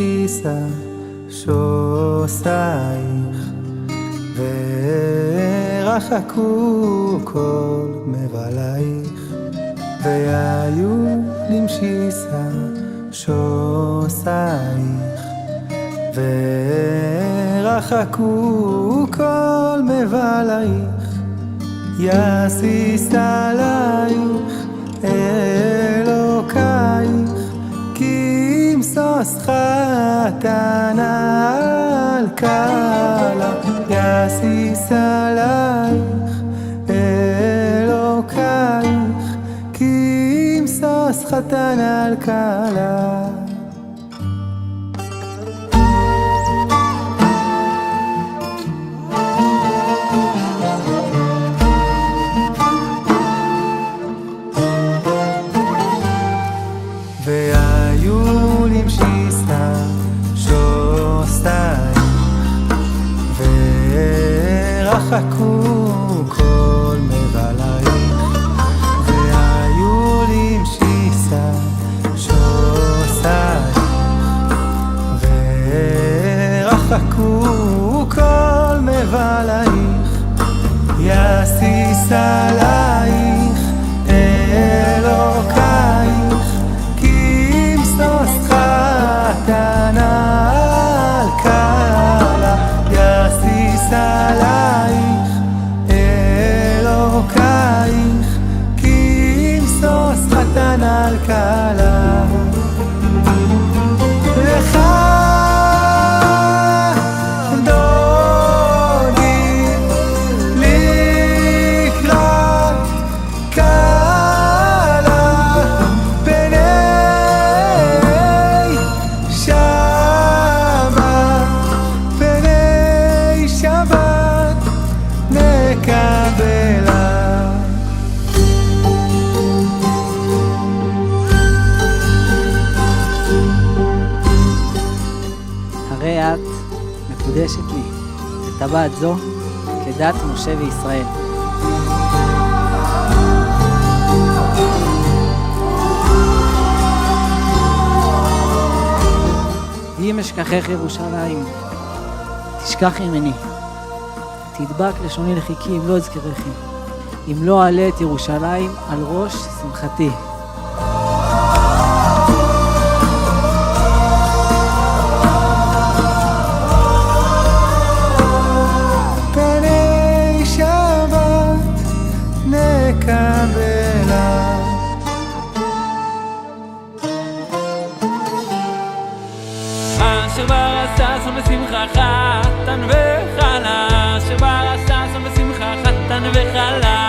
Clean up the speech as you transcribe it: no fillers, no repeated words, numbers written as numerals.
שיסה שוסייך ורחקו כל מבלייך והיו למשיסה שוסייך ורחקו כל מבלייך יסיס עלייך אלוקייך כי משוש חתנה על כלה יסיס עלייך אלוקייך כי משוש חתנה על כלה והיו למשיסה שוסייך ורחקו כל מבלייך והיו למשיסה שוסייך ורחקו כל מבלייך יסיס עלייך אלוקייך כי משוש חתנה על כלה יסיס עלייך אלוקייך כי משוש חתנה על כלה לך הרי את מקודשת לי, וטבעת זו כדת משה וישראל. אם אשכחך ירושלים, תשכח ממני. תדבק לשוני לחיקי אם לא אזכרכי, אם לא אעלה את ירושלים על ראש שמחתי. נקבלה אשר ברא ששון ושמחה חתן וחלה אשר ברא ששון ושמחה חתן וחלה